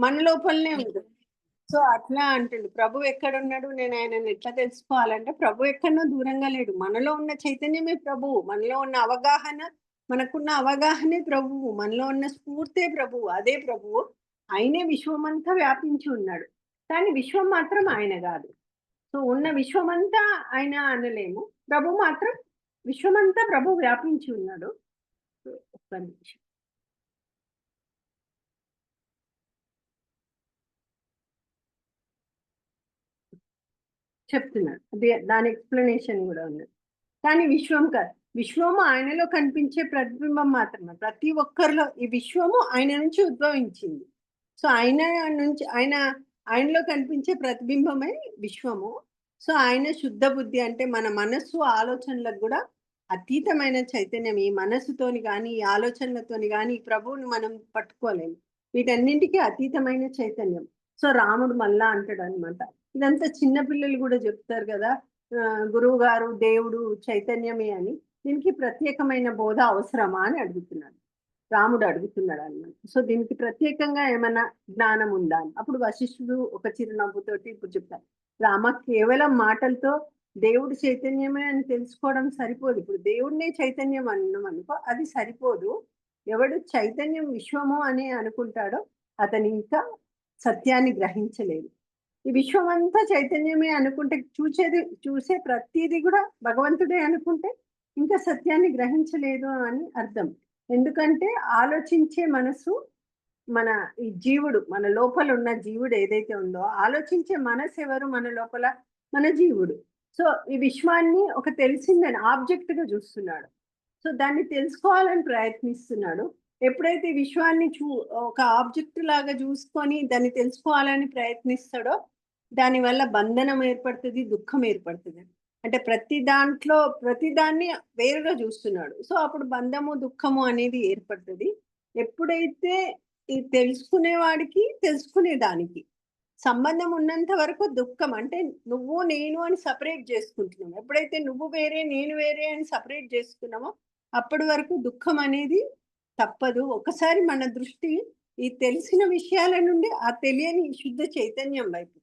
మన లోపలనే ఉంది. సో అట్లా అంటుండు ప్రభు ఎక్కడున్నాడు, నేను ఆయనను ఎట్లా తెలుసుకోవాలంటే ప్రభు ఎక్కడనో దూరంగా లేడు, మనలో ఉన్న చైతన్యమే ప్రభువు, మనలో ఉన్న అవగాహన, మనకున్న అవగాహనే ప్రభువు, మనలో ఉన్న స్ఫూర్తే ప్రభువు, అదే ప్రభువు. ఆయనే విశ్వమంతా వ్యాపించి ఉన్నాడు, కానీ విశ్వం మాత్రం ఆయన కాదు. సో ఉన్న విశ్వమంతా ఆయన అనలేము, ప్రభు మాత్రం విశ్వమంతా ప్రభు వ్యాపించి ఉన్నాడు. ఒక్క నిమిషం చెప్తున్నాను, అదే దాని ఎక్స్ప్లెనేషన్ కూడా ఉన్నది. కానీ విశ్వం కాదు, విశ్వము ఆయనలో కనిపించే ప్రతిబింబం మాత్రమే. ప్రతి ఒక్కరిలో ఈ విశ్వము ఆయన నుంచి ఉద్భవించింది. సో ఆయన నుంచి ఆయనలో కనిపించే ప్రతిబింబమే విశ్వము. సో ఆయన శుద్ధ బుద్ధి అంటే మన మనస్సు ఆలోచనలకు కూడా అతీతమైన చైతన్యం. ఈ మనస్సుతోని కానీ ఈ ఆలోచనలతోని కానీ ఈ ప్రభువుని మనం పట్టుకోలేము, వీటన్నింటికీ అతీతమైన చైతన్యం. సో రాముడు మళ్ళా అంటాడు అనమాట, ఇదంతా చిన్నపిల్లలు కూడా చెప్తారు కదా, గురువు గారు దేవుడు చైతన్యమే అని, దీనికి ప్రత్యేకమైన బోధ అవసరమా అని అడుగుతున్నాడు, రాముడు అడుగుతున్నాడు అన్నమాట. సో దీనికి ప్రత్యేకంగా ఏమైనా జ్ఞానం ఉందా అని. అప్పుడు వశిష్ఠుడు ఒక చిరునవ్వుతోటి ఇప్పుడు చెప్తారు, రామ కేవలం మాటలతో దేవుడు చైతన్యమే అని తెలుసుకోవడం సరిపోదు. ఇప్పుడు దేవుడినే చైతన్యం అన్నాం అనుకో, అది సరిపోదు. ఎవడు చైతన్యం విశ్వము అని అనుకుంటాడో అతను ఇంకా సత్యాన్ని గ్రహించలేదు. ఈ విశ్వం అంతా చైతన్యమే అనుకుంటే, చూసే ప్రతిదీ కూడా భగవంతుడే అనుకుంటే ఇంకా సత్యాన్ని గ్రహించలేదు అని అర్థం. ఎందుకంటే ఆలోచించే మనసు, మన ఈ జీవుడు, మన లోపల ఉన్న జీవుడు ఏదైతే ఉందో, ఆలోచించే మనసు ఎవరు మన లోపల? మన జీవుడు. సో ఈ విశ్వాన్ని ఒక తెలిసిందని ఆబ్జెక్ట్ గా చూస్తున్నాడు. సో దాన్ని తెలుసుకోవాలని ప్రయత్నిస్తున్నాడు. ఎప్పుడైతే ఈ విశ్వాన్ని ఒక ఆబ్జెక్ట్ లాగా చూసుకొని దాన్ని తెలుసుకోవాలని ప్రయత్నిస్తాడో, దానివల్ల బంధనం ఏర్పడుతుంది, దుఃఖం ఏర్పడుతుంది. అంటే ప్రతిదాన్ని వేరుగా చూస్తున్నాడు. సో అప్పుడు బంధము దుఃఖము అనేది ఏర్పడుతుంది. ఎప్పుడైతే ఈ తెలుసుకునేవాడికి తెలుసుకునేదానికి సంబంధం ఉన్నంత వరకు దుఃఖం, అంటే నువ్వు నేను అని సపరేట్ చేసుకుంటున్నాము. ఎప్పుడైతే నువ్వు వేరే నేను వేరే అని సపరేట్ చేసుకున్నామో అప్పటి వరకు దుఃఖం అనేది తప్పదు. ఒకసారి మన దృష్టి ఈ తెలిసిన విషయాల నుండి ఆ తెలియని శుద్ధ చైతన్యం వైపు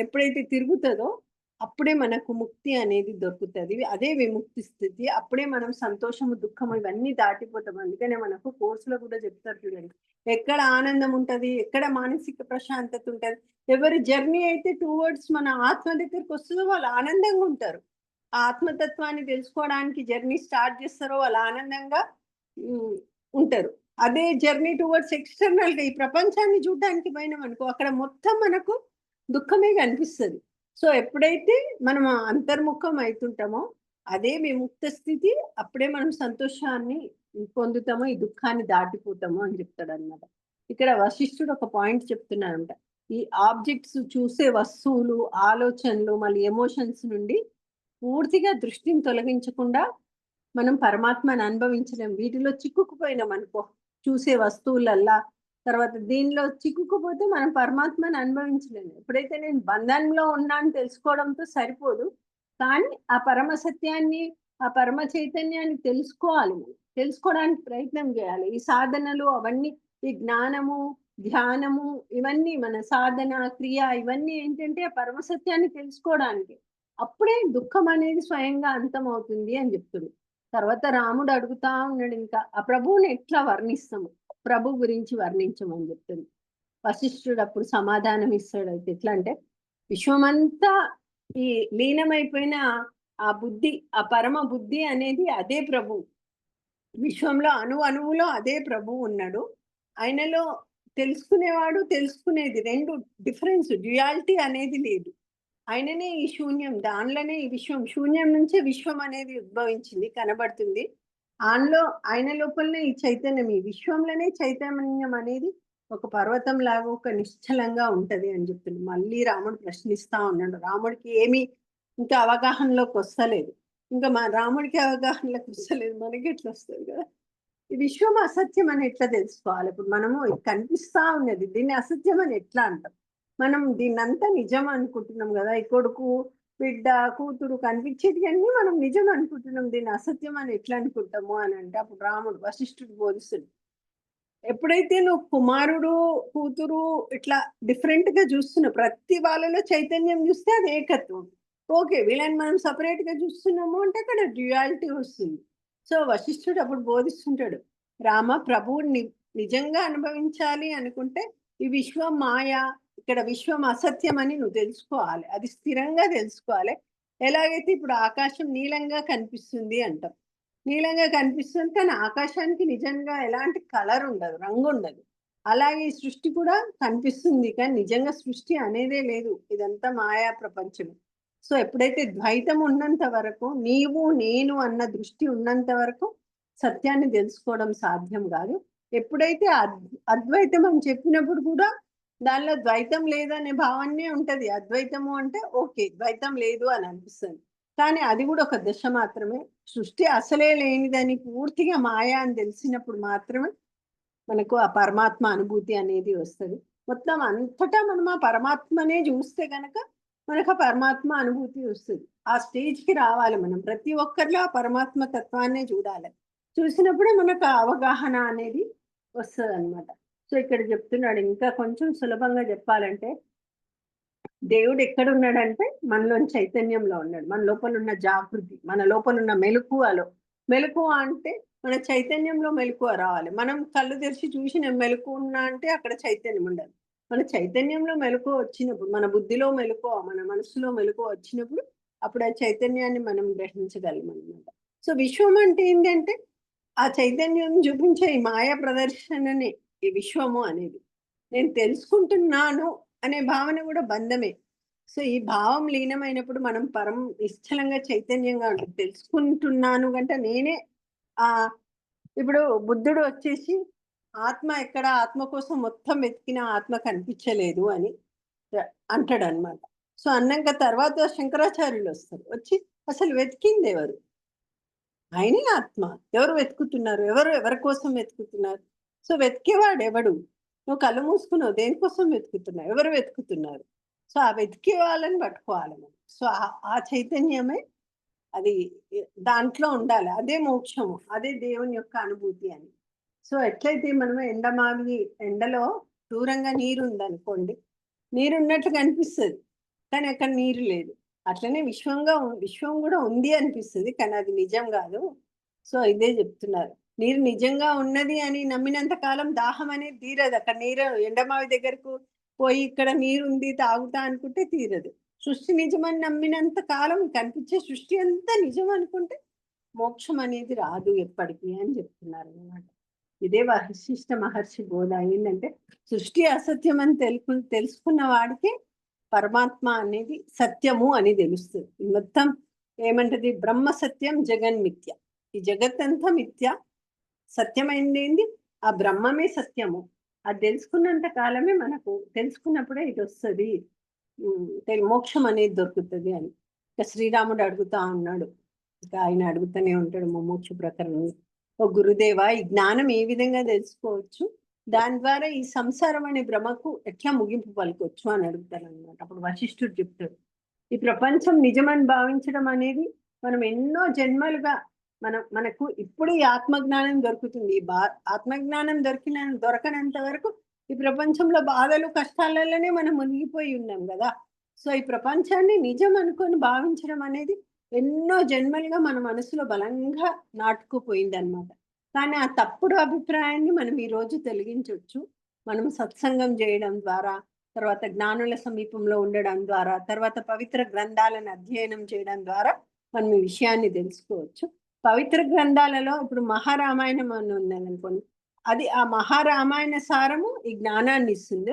ఎప్పుడైతే తిరుగుతుందో అప్పుడే మనకు ముక్తి అనేది దొరుకుతుంది. అదే విముక్తి స్థితి. అప్పుడే మనం సంతోషము దుఃఖము ఇవన్నీ దాటిపోతాం. అందుకనే మనకు కోర్సులో కూడా చెప్తారు చూడండి, ఎక్కడ ఆనందం ఉంటది, ఎక్కడ మానసిక ప్రశాంతత ఉంటది. ఎవరి జర్నీ అయితే టువర్డ్స్ మన ఆత్మ దగ్గరికి వస్తుందో వాళ్ళు ఆనందంగా ఉంటారు. ఆ ఆత్మతత్వాన్ని తెలుసుకోవడానికి జర్నీ స్టార్ట్ చేస్తారో వాళ్ళు ఆనందంగా ఉంటారు. అదే జర్నీ టువర్డ్స్ ఎక్స్టర్నల్ గా ఈ ప్రపంచాన్ని చూడడానికి పోయినాం అనుకో, అక్కడ మొత్తం మనకు దుఃఖమే కనిపిస్తుంది. సో ఎప్పుడైతే మనం అంతర్ముఖం అవుతుంటామో అదే విముక్త స్థితి. అప్పుడే మనం సంతోషాన్ని పొందుతామో, ఈ దుఃఖాన్ని దాటిపోతామో అని చెప్తాడు అనమాట. ఇక్కడ వశిష్ఠుడు ఒక పాయింట్ చెప్తున్నారంట, ఈ ఆబ్జెక్ట్స్, చూసే వస్తువులు, ఆలోచనలు, మళ్ళీ ఎమోషన్స్ నుండి పూర్తిగా దృష్టిని తొలగించకుండా మనం పరమాత్మని అనుభవించలేం. వీటిలో చిక్కుకుపోయినాం అనుకో, చూసే వస్తువులల్లా, తర్వాత దీనిలో చిక్కుకుపోతే మనం పరమాత్మని అనుభవించలేము. ఎప్పుడైతే నేను బంధంలో ఉన్నాను తెలుసుకోవడంతో సరిపోదు, కానీ ఆ పరమ సత్యాన్ని, ఆ పరమ చైతన్యాన్ని తెలుసుకోవాలి. తెలుసుకోవడానికి ప్రయత్నం చేయాలి. ఈ సాధనలు అవన్నీ, ఈ జ్ఞానము, ధ్యానము, ఇవన్నీ మన సాధన క్రియ, ఇవన్నీ ఏంటంటే ఆ పరమ సత్యాన్ని తెలుసుకోవడానికి. అప్పుడే దుఃఖం అనేది స్వయంగా అంతం అవుతుంది అని చెప్తుంది. తర్వాత రాముడు అడుగుతా ఉన్నాడు, ఇంకా ఆ ప్రభువుని ఎట్లా వర్ణిస్తాము, ప్రభు గురించి వర్ణించమని చెప్తుంది. వశిష్ఠుడు అప్పుడు సమాధానం ఇస్తాడు. అయితే ఎట్లా అంటే, విశ్వమంతా ఈ లీనమైపోయిన ఆ బుద్ధి, ఆ పరమ బుద్ధి అనేది అదే ప్రభు. విశ్వంలో అణువులో అదే ప్రభు ఉన్నాడు. ఆయనలో తెలుసుకునేవాడు, తెలుసుకునేది రెండు డిఫరెన్స్, డ్యుయాలిటీ అనేది లేదు. ఆయననే ఈ శూన్యం, దానిలోనే ఈ విశ్వం, శూన్యం నుంచే విశ్వం అనేది ఉద్భవించింది, కనబడుతుంది. ఆయన లోపలనే ఈ చైతన్యం, ఈ విశ్వంలోనే చైతన్యం అనేది ఒక పర్వతం లాగా ఒక నిశ్చలంగా ఉంటది అని చెప్తుంది. మళ్ళీ రాముడు ప్రశ్నిస్తా ఉన్నాడు. రాముడికి ఏమి ఇంకా అవగాహనలోకి వస్తలేదు. ఇంకా రాముడికి అవగాహనలోకి వస్తలేదు, మనకి ఎట్లా వస్తుంది కదా. ఈ విశ్వం అసత్యం అని ఎట్లా తెలుసుకోవాలి? ఇప్పుడు మనము కనిపిస్తా ఉన్నది, దీన్ని అసత్యం అని ఎట్లా అంటాం? మనం దీన్నంతా నిజం అనుకుంటున్నాం కదా, ఈ కొడుకు, బిడ్డ, కూతురు కనిపించేది అన్ని మనం నిజం అనుకుంటున్నాం, దీన్ని అసత్యం అని ఎట్లా అనుకుంటాము అని అంటే అప్పుడు రాముడు వశిష్ఠుడు బోధిస్తుడు, ఎప్పుడైతే నువ్వు కుమారుడు కూతురు ఇట్లా డిఫరెంట్ గా చూస్తున్నావు, ప్రతి వాళ్ళలో చైతన్యం చూస్తే అది ఏకత్వం. ఓకే, వీళ్ళని మనం సపరేట్ గా చూస్తున్నాము అంటే అక్కడ డ్యుయాలిటీ వస్తుంది. సో వశిష్ఠుడు అప్పుడు బోధిస్తుంటాడు, రామ, ప్రభువు నిజంగా అనుభవించాలి అనుకుంటే ఈ విశ్వం మాయ, ఇక్కడ విశ్వం అసత్యం అని నువ్వు తెలుసుకోవాలి, అది స్థిరంగా తెలుసుకోవాలి. ఎలాగైతే ఇప్పుడు ఆకాశం నీలంగా కనిపిస్తుంది అంటాం, నీలంగా కనిపిస్తుంది కానీ ఆకాశానికి నిజంగా ఎలాంటి కలర్ ఉండదు, రంగు ఉండదు. అలాగే ఈ సృష్టి కూడా కనిపిస్తుంది కానీ నిజంగా సృష్టి అనేదే లేదు, ఇదంతా మాయా ప్రపంచం. సో ఎప్పుడైతే ద్వైతం ఉన్నంత వరకు, నీవు నేను అన్న దృష్టి ఉన్నంత వరకు సత్యాన్ని తెలుసుకోవడం సాధ్యం కాదు. ఎప్పుడైతే అద్వైతం అని చెప్పినప్పుడు కూడా దానిలో ద్వైతం లేదనే భావనే ఉంటది. అద్వైతము అంటే ఓకే, ద్వైతం లేదు అని అనిపిస్తుంది, కానీ అది కూడా ఒక దశ మాత్రమే. సృష్టి అసలే లేనిదని పూర్తిగా మాయా అని తెలిసినప్పుడు మాత్రమే మనకు ఆ పరమాత్మ అనుభూతి అనేది వస్తుంది. మొత్తం అంతటా మనం ఆ పరమాత్మనే చూస్తే గనక మనకు ఆ పరమాత్మ అనుభూతి వస్తుంది. ఆ స్టేజ్కి రావాలి మనం, ప్రతి ఒక్కరిలో ఆ పరమాత్మ తత్వాన్నే చూడాలి. చూసినప్పుడే మనకు ఆ అవగాహన అనేది వస్తుంది అనమాట. సో ఇక్కడ చెప్తున్నాడు, ఇంకా కొంచెం సులభంగా చెప్పాలంటే, దేవుడు ఎక్కడున్నాడంటే మనలోని చైతన్యంలో ఉన్నాడు, మన లోపల ఉన్న జాగృతి, మన లోపల ఉన్న మెలకువలో. మెలకువ అంటే మన చైతన్యంలో మెలకువ రావాలి. మనం కళ్ళు తెరిచి చూసి నేను మెలకువ ఉన్నా అంటే అక్కడ చైతన్యం ఉండదు. మన చైతన్యంలో మెలకువ వచ్చినప్పుడు, మన బుద్ధిలో మెలకువ, మన మనసులో మెలకువ వచ్చినప్పుడు అప్పుడు ఆ చైతన్యాన్ని మనం గ్రహించగలం అనమాట. సో విశ్వం అంటే ఏంటంటే ఆ చైతన్యం చూపించే ఈ మాయా ప్రదర్శననే ఈ విశ్వము అనేది. నేను తెలుసుకుంటున్నాను అనే భావన కూడా బంధమే. సో ఈ భావం లీనమైనప్పుడు మనం నిశ్చలంగా చైతన్యంగా ఉంటుంది. తెలుసుకుంటున్నాను అంటే నేనే ఆ ఇప్పుడు బుద్ధుడు వచ్చేసి ఆత్మ ఎక్కడ, ఆత్మ కోసం మొత్తం వెతికిన ఆత్మ కనిపించలేదు అని అంటాడు అనమాట. సో అన్నాక తర్వాత శంకరాచార్యులు వస్తారు, వచ్చి అసలు వెతికింది ఎవరు, ఆయనే ఆత్మ. ఎవరు వెతుకుతున్నారు, ఎవరి కోసం వెతుకుతున్నారు? సో వెతికేవాడు ఎవడు? నువ్వు కళ్ళు మూసుకున్నావు, దేనికోసం వెతుకుతున్నావు, ఎవరు వెతుకుతున్నారు? సో ఆ వెతికే వాళ్ళని పట్టుకోవాలి మనం. సో ఆ చైతన్యమే అది, దాంట్లో ఉండాలి, అదే మోక్షము, అదే దేవుని యొక్క అనుభూతి అని. సో ఎట్లయితే మనము ఎండలో దూరంగా నీరు ఉందనుకోండి, నీరు ఉన్నట్లు కనిపిస్తుంది కానీ అక్కడ నీరు లేదు. అట్లనే విశ్వం కూడా ఉంది అనిపిస్తుంది కానీ అది నిజం కాదు. సో ఇదే చెప్తున్నారు, నీరు నిజంగా ఉన్నది అని నమ్మినంత కాలం దాహం అనేది తీరదు. అక్కడ నీరు, ఎండమావి దగ్గరకు పోయి ఇక్కడ నీరు ఉంది తాగుతా అనుకుంటే తీరదు. సృష్టి నిజమని నమ్మినంత కాలం కనిపించే సృష్టి అంతా నిజం అనుకుంటే మోక్షం అనేది రాదు ఎప్పటికీ అని చెప్తున్నారు అన్నమాట. ఇదే వశిష్ఠ మహర్షి బోధ. ఏంటంటే సృష్టి అసత్యం అని తెలుసుకున్న వాడికి పరమాత్మ అనేది సత్యము అని తెలుస్తుంది. మొత్తం ఏమంటది, బ్రహ్మ సత్యం జగన్మిథ్య, ఈ జగత్తంతా మిథ్య, సత్యమైంది ఏంది ఆ బ్రహ్మమే సత్యము. అది తెలుసుకున్నంత కాలమే మనకు, తెలుసుకున్నప్పుడే ఇది వస్తుంది, మోక్షం అనేది దొరుకుతుంది అని. ఇక శ్రీరాముడు అడుగుతా ఉన్నాడు, ఇంకా ఆయన అడుగుతూనే ఉంటాడు మోక్ష ప్రకరణం, ఓ గురుదేవ, ఈ జ్ఞానం ఏ విధంగా తెలుసుకోవచ్చు, దాని ద్వారా ఈ సంసారం అనే భ్రమకు ఎట్లా ముగింపు పలుకోవచ్చు అని అడుగుతారు అనమాట. అప్పుడు వశిష్ఠుడు చెప్తాడు, ఈ ప్రపంచం నిజమని భావించడం అనేది మనం ఎన్నో జన్మలుగా మనకు ఇప్పుడు ఈ ఆత్మజ్ఞానం దొరుకుతుంది. ఆత్మజ్ఞానం దొరకనంత వరకు ఈ ప్రపంచంలో బాధలు కష్టాలలోనే మనం మునిగిపోయి ఉన్నాం కదా. సో ఈ ప్రపంచాన్ని నిజం అనుకొని భావించడం అనేది ఎన్నో జన్మలుగా మన మనసులో బలంగా నాటుకుపోయింది అనమాట. కానీ ఆ తప్పుడు అభిప్రాయాన్ని మనం ఈ రోజు తొలగించవచ్చు. మనం సత్సంగం చేయడం ద్వారా, తర్వాత జ్ఞానుల సమీపంలో ఉండడం ద్వారా, తర్వాత పవిత్ర గ్రంథాలను అధ్యయనం చేయడం ద్వారా మనం ఈ విషయాన్ని తెలుసుకోవచ్చు. పవిత్ర గ్రంథాలలో ఇప్పుడు మహారామాయణం అని ఉందని అనుకోండి, అది ఆ మహారామాయణ సారము ఈ జ్ఞానాన్ని ఇస్తుంది.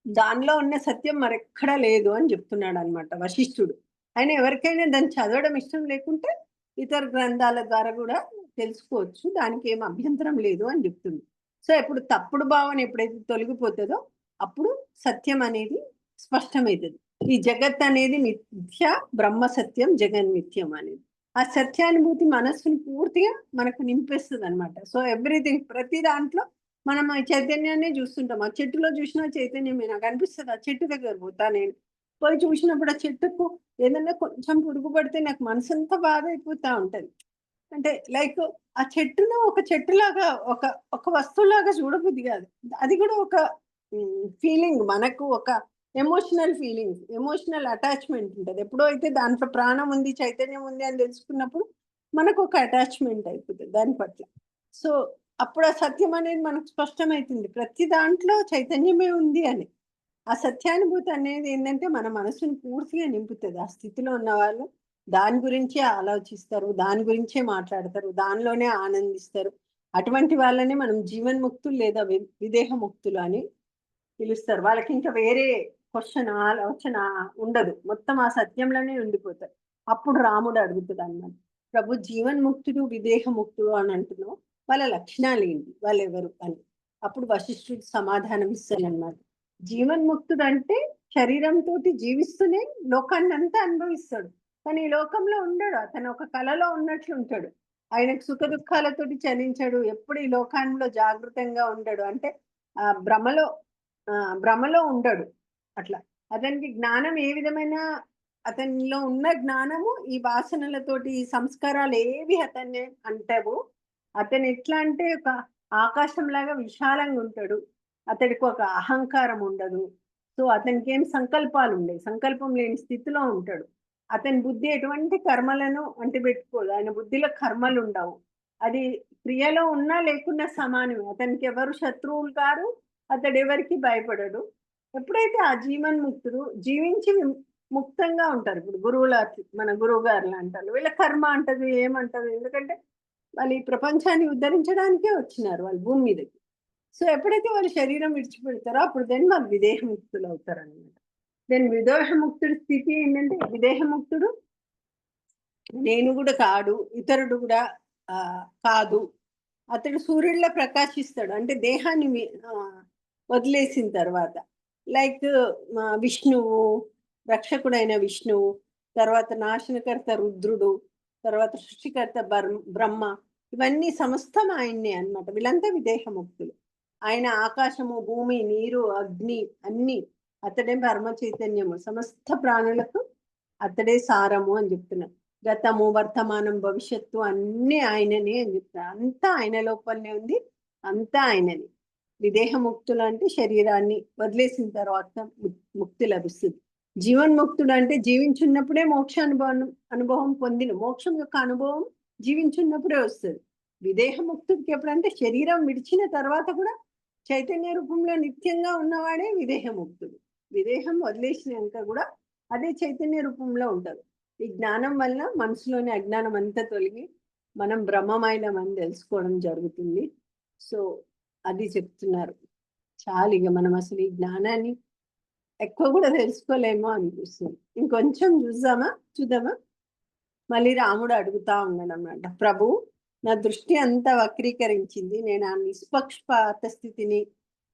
దానిలో ఉన్న సత్యం మరెక్కడా లేదు అని చెప్తున్నాడు అనమాట వశిష్ఠుడు. ఆయన ఎవరికైనా దాన్ని చదవడం ఇష్టం లేకుంటే ఇతర గ్రంథాల ద్వారా కూడా తెలుసుకోవచ్చు, దానికి ఏం అభ్యంతరం లేదు అని చెప్తుంది. సో ఇప్పుడు తప్పుడు భావన ఎప్పుడైతే తొలగిపోతుందో అప్పుడు సత్యం అనేది స్పష్టమవుతుంది. ఈ జగత్ అనేది మిథ్య, బ్రహ్మ సత్యం, జగన్మిథ్యం అనేది ఆ సత్యానుభూతి మనస్సుని పూర్తిగా మనకు నింపేస్తుంది అనమాట. సో ఎవ్రీథింగ్, ప్రతి దాంట్లో మనం ఆ చైతన్యాన్ని చూస్తుంటాం. ఆ చెట్టులో చూసిన చైతన్యమే నాకు అనిపిస్తుంది. ఆ చెట్టు దగ్గర పోతా నేను, పోయి చూసినప్పుడు ఆ చెట్టుకు ఏదన్నా కొంచెం పురుగు పడితే నాకు మనసు అంతా బాధ అయిపోతా ఉంటది. అంటే లైక్ ఆ చెట్టును ఒక చెట్టులాగా ఒక ఒక వస్తువులాగా చూడబుద్ధి కాదు. అది కూడా ఒక ఫీలింగ్, మనకు ఒక ఎమోషనల్ ఫీలింగ్స్, ఎమోషనల్ అటాచ్‌మెంట్ ఉంటది. ఎప్పుడో అయితే దాంట్లో ప్రాణం ఉంది, చైతన్యం ఉంది అని తెలుసుకున్నప్పుడు మనకు ఒక అటాచ్‌మెంట్ అయిపోతది దాని పట్ల. సో, అప్పుడు ఆ సత్యం అనేది మనకు స్పష్టమైతుంది. ప్రతి దాంట్లో చైతన్యమే ఉంది అని. ఆ సత్యానుభూతి అనేది ఏందంటే మన మనసుని పూర్తిగా నింపుతది. ఆ స్థితిలో ఉన్నవాళ్ళు దాని గురించే ఆలోచిస్తారు. దాని గురించే మాట్లాడతారు. దానిలోనే ఆనందిస్తారు. అటువంటి వాళ్ళని మనం జీవన్ముక్తులు లేదా విదేహ ముక్తులు అని పిలుస్తారు. వాళ్ళకింక వేరే క్వెషన్, ఆలోచన ఉండదు. మొత్తం ఆ సత్యంలోనే ఉండిపోతారు. అప్పుడు రాముడు అడుగుతాడన్నమాట. ప్రభు జీవన్ముక్తుడు, విదేహ ముక్తుడు అని అంటున్నావు. వాళ్ళ లక్షణాలేంటి? వాళ్ళెవరు అని. అప్పుడు వశిష్ఠుడు సమాధానం ఇస్తాడన్నమాట. జీవన్ముక్తుడంటే శరీరంతోటి జీవిస్తూనే లోకాన్నంతా అనుభవిస్తాడు. కానీ ఈ లోకంలో ఉండడు. అతను ఒక కలలో ఉన్నట్లుంటాడు. ఆయనకు సుఖదుఖాలతోటి చలించడు. ఎప్పుడు ఈ లోకంలో జాగృతంగా ఉండడు. అంటే భ్రమలో భ్రమలో ఉండడు. అట్లా. అతనికి జ్ఞానం ఏ విధమైన, అతనిలో ఉన్న జ్ఞానము ఈ వాసనలతోటి, ఈ సంస్కారాలేవి అతన్ని అంటవు. అతను ఎట్లా అంటే ఒక ఆకాశంలాగా విశాలంగా ఉంటాడు. అతడికి ఒక అహంకారం ఉండదు. సో, అతనికేం సంకల్పాలుండయి. సంకల్పం లేని స్థితిలో ఉంటాడు. అతని బుద్ధి ఎటువంటి కర్మలను అంటిబెట్టుకోదు. ఆయన బుద్ధిలో కర్మలుండవు. అది క్రియలో ఉన్నా లేకున్నా సమానమే. అతనికెవరు శత్రువులు కారు. అతడెవరికీ భయపడడు. ఎప్పుడైతే ఆ జీవన్ముక్తుడు జీవించి ముక్తంగా ఉంటారు. ఇప్పుడు మన గురువుగారులు అంటారు. వీళ్ళ కర్మ అంటది, ఏమంటది. ఎందుకంటే వాళ్ళు ఈ ప్రపంచాన్ని ఉద్ధరించడానికే వచ్చినారు వాళ్ళు భూమి మీదకి. సో, ఎప్పుడైతే వాళ్ళు శరీరం విడిచిపెడతారో అప్పుడు దెన్ వాళ్ళు విదేహముక్తులవుతారనమాట. దెన్ విదేహముక్తుడి స్థితి ఏంటంటే, విదేహముక్తుడు నేను గూడా కాడు, ఇతరుడు గూడా కాదు. అతడు సూర్యుడిలా ప్రకాశిస్తాడు. అంటే దేహాన్ని వదిలేసిన తర్వాత. లైక్ విష్ణువు, రక్షకుడైన విష్ణువు, తర్వాత నాశనకర్త రుద్రుడు, తర్వాత సృష్టికర్త బ్రహ్మ, ఇవన్నీ సమస్తం ఆయన్నే అన్నమాట. వీళ్ళంతా విదేహముక్తులు. ఆయన ఆకాశము, భూమి, నీరు, అగ్ని అన్నీ అతడే పరమ చైతన్యము. సమస్త ప్రాణులకు అతడే సారము అని చెప్తున్నారు. గతము, వర్తమానం, భవిష్యత్తు అన్నీ ఆయననే అని చెప్తారు. అంతా ఆయన లోపలనే ఉంది. అంతా ఆయననే. విదేహ ముక్తులు అంటే శరీరాన్ని వదిలేసిన తర్వాత ముక్తి లభిస్తుంది. జీవన్ముక్తుడు అంటే జీవించున్నప్పుడే అనుభవం పొందిన మోక్షం యొక్క అనుభవం జీవించున్నప్పుడే వస్తుంది. విదేహ ముక్తుడికి ఎప్పుడంటే శరీరం విడిచిన తర్వాత కూడా చైతన్య రూపంలో నిత్యంగా ఉన్నవాడే విదేహ ముక్తుడు. విదేహం వదిలేసినాక కూడా అదే చైతన్య రూపంలో ఉంటారు. ఈ జ్ఞానం వల్ల మనసులోని అజ్ఞానం అంతా తొలగి మనం బ్రహ్మమైనమని తెలుసుకోవడం జరుగుతుంది. సో, అది చెప్తున్నారు. చాలు ఇగ మనం అసలు ఈ జ్ఞానాన్ని ఎక్కువ కూడా తెలుసుకోలేమో అనిపిస్తుంది. ఇంకొంచెం చూద్దామా? మళ్ళీ రాముడు అడుగుతా ఉన్నాడన్నమాట. ప్రభు, నా దృష్టి అంతా వక్రీకరించింది. నేను ఆ నిష్పక్షపాత స్థితిని,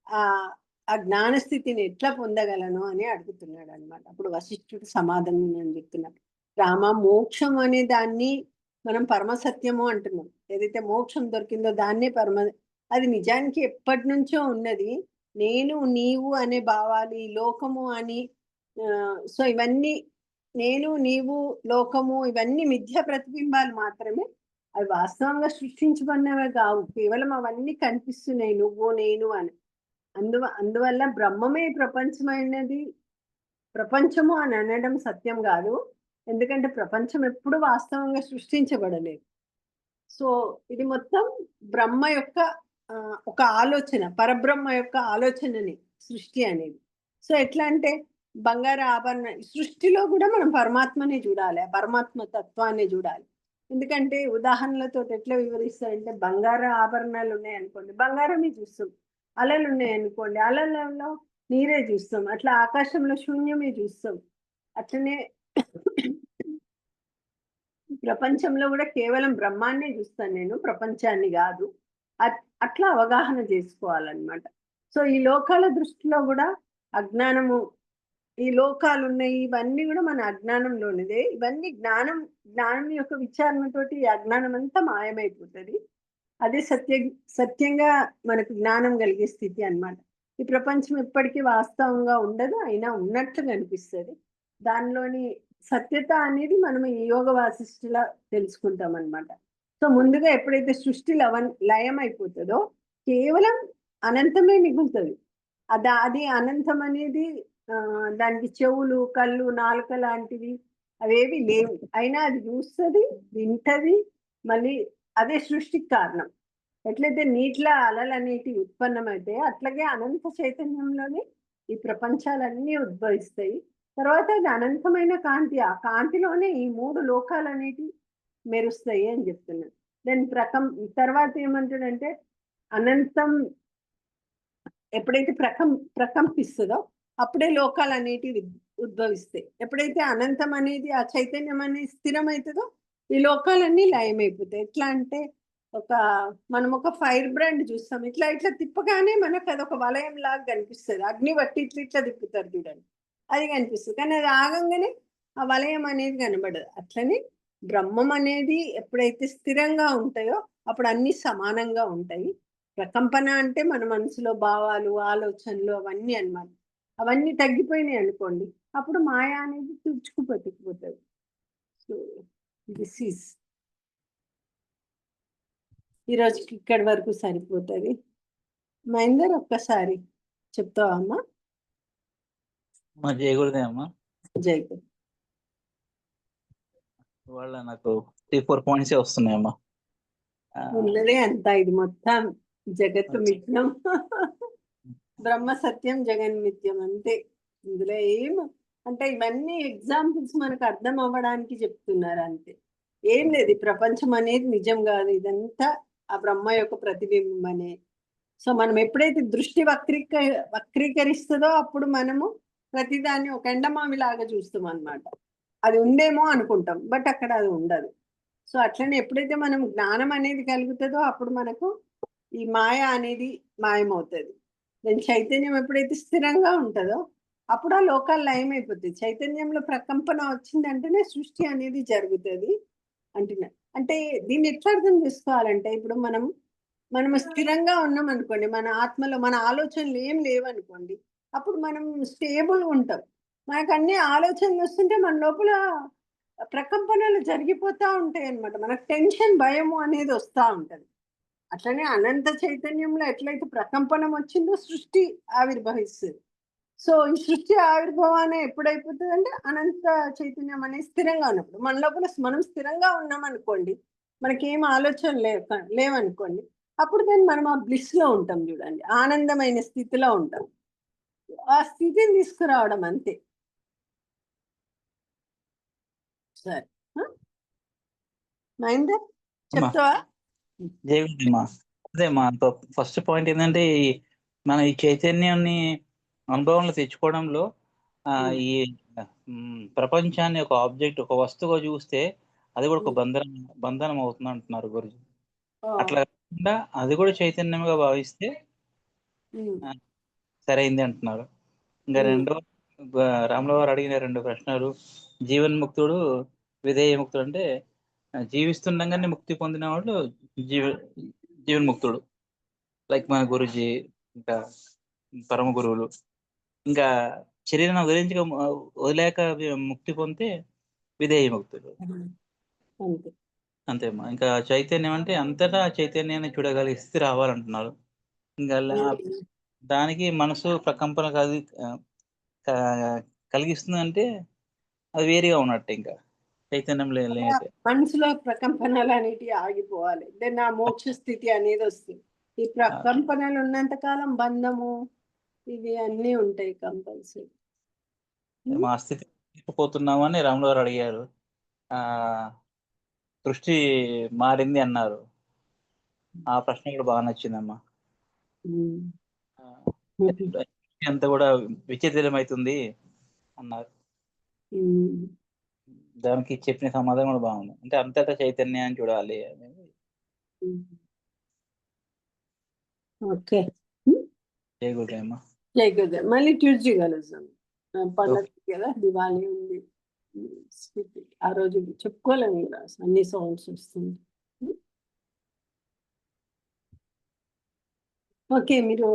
ఆహ్, ఆ జ్ఞాన స్థితిని ఎట్లా పొందగలను అని అడుగుతున్నాడన్నమాట. అప్పుడు వశిష్ఠుడు సమాధానం చెప్తున్నాడు. రామ, మోక్షం అనే దాన్ని మనం పరమ సత్యము అంటున్నాం. ఏదైతే మోక్షం దొరికిందో దాన్నే అది నిజానికి ఎప్పటినుంచో ఉన్నది. నేను, నీవు అనే భావాలు, ఈ లోకము అని సో, ఇవన్నీ నేను, నీవు, లోకము ఇవన్నీ మిథ్య ప్రతిబింబాలు మాత్రమే. అవి వాస్తవంగా సృష్టించబడినవే కావు. కేవలం అవన్నీ కనిపిస్తున్నాయి నువ్వు, నేను అని. అందువల్ల బ్రహ్మమే ప్రపంచమైనది. ప్రపంచము అని అనడం సత్యం గాదు. ఎందుకంటే ప్రపంచం ఎప్పుడు వాస్తవంగా సృష్టించబడలేదు. సో, ఇది మొత్తం బ్రహ్మ యొక్క ఒక ఆలోచన. పరబ్రహ్మ యొక్క ఆలోచనని సృష్టి అనేది. సో, ఎట్లా అంటే బంగారు ఆభరణ సృష్టిలో గూడా మనం పరమాత్మనే జూడాలి. ఆ పరమాత్మ తత్వాన్ని జూడాలి. ఎందుకంటే ఉదాహరణలతోటి ఎట్లా వివరిస్తారంటే బంగారు ఆభరణాలున్నాయనుకోండి, బంగారమే చూస్తాం. అలలున్నాయనుకోండి, అలలలో నీరే చూస్తాం. అట్లా ఆకాశంలో శూన్యమే చూస్తాం. అట్లనే ప్రపంచంలో గూడా కేవలం బ్రహ్మాన్నే జూస్తాను నేను. ప్రపంచాన్ని గాదు. అట్లా అవగాహన జేసుకోవాలనమాట. సో, ఈ లోకాల దృష్టిలో గూడా అజ్ఞానము, ఈ లోకాలున్నయి ఇవన్నీ గూడా మన అజ్ఞానంలోనిదే. ఇవన్నీ జ్ఞానం యొక్క విచారణతోటి ఈ అజ్ఞానమంతా మాయమైపోతది. అదే సత్యంగా మనకు జ్ఞానం కలిగే స్థితి అన్నమాట. ఈ ప్రపంచం ఎప్పటికీ వాస్తవంగా ఉండదు. అయినా ఉన్నట్లు కనిపిస్తది. దానిలోని సత్యత అనేది మనం ఈ యోగ వాసిష్ఠులా తెలుసుకుంటామన్నమాట. సో ముందుగా ఎప్పుడైతే సృష్టి లయం అయిపోతుందో కేవలం అనంతమే మిగులుతుంది. అది అనంతం అనేది దానికి చెవులు, కళ్ళు, నాలుక లాంటివి అవేవి లేవు. అయినా అది చూస్తుంది, వింటది, మళ్ళీ అదే సృష్టికి కారణం. ఎట్లయితే నీటిలో అలలు అనేటివి ఉత్పన్నమైతే అట్లాగే అనంత చైతన్యంలోనే ఈ ప్రపంచాలన్నీ ఉద్భవిస్తాయి. తర్వాత అది అనంతమైన కాంతి, ఆ కాంతిలోనే ఈ 3 లోకాలు అనేటివి మెరుస్తాయి అని చెప్తున్నాడు. దెన్ తర్వాత ఏమంటాడంటే అనంతం ఎప్పుడైతే ప్రకంపిస్తుందో అప్పుడే లోకాలు అనేటివి ఉద్భవిస్తాయి. ఎప్పుడైతే అనంతం అనేది ఆ చైతన్యం అనేది స్థిరమవుతుందో ఈ లోకాలన్నీ లయమైపోతాయి. ఎట్లా అంటే మనం ఒక ఫైర్ బ్రాండ్ చూస్తాం, ఇట్లా ఇట్లా తిప్పగానే మనకు అది ఒక వలయం లాగా కనిపిస్తుంది. అగ్ని బట్టి ఇట్లా ఇట్లా తిప్పుతారు చూడండి, అది కనిపిస్తుంది. కానీ అది ఆగంగానే ఆ వలయం అనేది కనబడదు. అట్లనే బ్రహ్మం అనేది ఎప్పుడైతే స్థిరంగా ఉంటాయో అప్పుడు అన్ని సమానంగా ఉంటాయి. ప్రకంపన అంటే మన మనసులో భావాలు, ఆలోచనలు అవన్నీ అన్నమాట. అవన్నీ తగ్గిపోయినాయి అనుకోండి, అప్పుడు మాయా అనేది తుడుచుకుపోతుంది. సో దిస్ ఈస్ ఈరోజుకి ఇక్కడి వరకు సరిపోతుంది. మహేందర్ ఒక్కసారి చెప్తావా అమ్మా? మా జయగురుదే అమ్మా. జై వాళ్ళ నాకు 3-4 పాయింట్స్ వస్తున్నాయమ్మా. ఉన్నదే అంత, ఇది మొత్తం జగత్తు మిథ్యం, బ్రహ్మ సత్యం, జగన్మిథ్యం అంతే. ఇందులో అంటే ఇవన్నీ ఎగ్జాంపుల్స్ మనకు అర్థం అవ్వడానికి చెప్తున్నారు అంతే. ఏం లేదు, ఈ ప్రపంచం అనేది నిజం కాదు, ఇదంతా ఆ బ్రహ్మ యొక్క ప్రతిబింబం అనే. సో మనం ఎప్పుడైతే దృష్టి వక్రీకరిస్తుందో అప్పుడు మనము ప్రతిదాన్ని ఒక ఎండమావి లాగా చూస్తాం అన్నమాట. అది ఉందేమో అనుకుంటాం, బట్ అక్కడ అది ఉండదు. సో అట్లనే ఎప్పుడైతే మనం జ్ఞానం అనేది కలుగుతుందో అప్పుడు మనకు ఈ మాయ అనేది మాయమవుతుంది. దాని చైతన్యం ఎప్పుడైతే స్థిరంగా ఉంటుందో అప్పుడు ఆ లోకాలు లయమైపోతుంది. చైతన్యంలో ప్రకంపన వచ్చిందంటేనే సృష్టి అనేది జరుగుతుంది అంటున్నా. అంటే దీన్ని ఎట్లా అర్థం చేసుకోవాలంటే ఇప్పుడు మనం స్థిరంగా ఉన్నాం అనుకోండి, మన ఆత్మలో మన ఆలోచనలు ఏం లేవనుకోండి, అప్పుడు మనం స్టేబుల్ ఉంటాం. మనకు అన్ని ఆలోచనలు వస్తుంటే మన లోపల ప్రకంపనలు జరిగిపోతూ ఉంటాయి అన్నమాట. మనకు టెన్షన్, భయము అనేది వస్తూ ఉంటుంది. అట్లనే అనంత చైతన్యంలో ఎట్లయితే ప్రకంపనం వచ్చిందో సృష్టి ఆవిర్భవిస్తుంది. సో ఈ సృష్టి ఆవిర్భావాన్ని ఎప్పుడైపోతుంది అంటే అనంత చైతన్యం అనేది స్థిరంగా ఉన్నప్పుడు. మన లోపల మనం స్థిరంగా ఉన్నాం అనుకోండి, మనకేం ఆలోచన లేవనుకోండి, అప్పుడు దాన్ని మనం ఆ బ్లిస్ లో ఉంటాం చూడండి, ఆనందమైన స్థితిలో ఉంటాం. ఆ స్థితిని తీసుకురావడం అంతే. సరే మహేందర్ చెప్తావా? జయగురుదేమా. అదే మా ఫస్ట్ పాయింట్ ఏంటంటే మన ఈ చైతన్యాన్ని అనుభవంలో తెచ్చుకోవడంలో ఈ ప్రపంచాన్ని ఒక ఆబ్జెక్ట్, ఒక వస్తువుగా చూస్తే అది కూడా ఒక బంధనం అవుతుంది అంటున్నారు గురుజీ. అట్లా కాకుండా అది కూడా చైతన్యంగా భావిస్తే సరైంది అంటున్నారు. ఇంకా రాముల వారు అడిగిన 2 ప్రశ్నలు, జీవన్ముక్తుడు, విధేయముక్తుడు. అంటే జీవిస్తుండగానే ముక్తి పొందిన వాళ్ళు జీవన్ముక్తుడు, లైక్ మన గురుజీ, ఇంకా పరమ గురువులు. ఇంకా శరీరం వదిలేక ముక్తి పొందితే విధేయముక్తుడు. అంతేమ్మా. ఇంకా చైతన్యం అంటే అంతటా చైతన్యాన్ని చూడగలిగే స్థితి రావాలంటున్నారు. ఇంకా దానికి మనసు ప్రకంపన కలిగిస్తుంది అంటే అది వేరేగా ఉన్నట్టు. ఇంకా చైతన్యం లేనైతే మనసులో ప్రకంపనలు అనేటివి ఆగిపోవాలి, దెన్ ఆ మోక్ష స్థితి అనేది వస్తుంది. ఈ ప్రకంపనలు ఉన్నంత కాలం బంధము ఇవి అన్నీ ఉంటాయి కంపల్సరీ. మా స్థితి పోతున్నామని రాములు గారు అడిగారు. దృష్టి మారింది అన్నారు. ఆ ప్రశ్న కూడా బాగా నచ్చిందమ్మా. అంతా కూడా విచిత్రమవుతుంది అన్నారు. దానికి చెప్పిన సమాధానం కూడా బాగుంది. అంటే అంతటా చైతన్యాన్ని చూడాలి అనేది. ఓకే, జై గురుదేవమ్మా. జై గురుదేవ్. మళ్ళీ ట్యూస్డే కలుద్దాం. పండగ కదా, దివాళీ ఉంది, ఆ రోజు చెప్పుకోలేము కదా, అన్ని సౌండ్స్ వస్తుంది. ఓకే, మీరు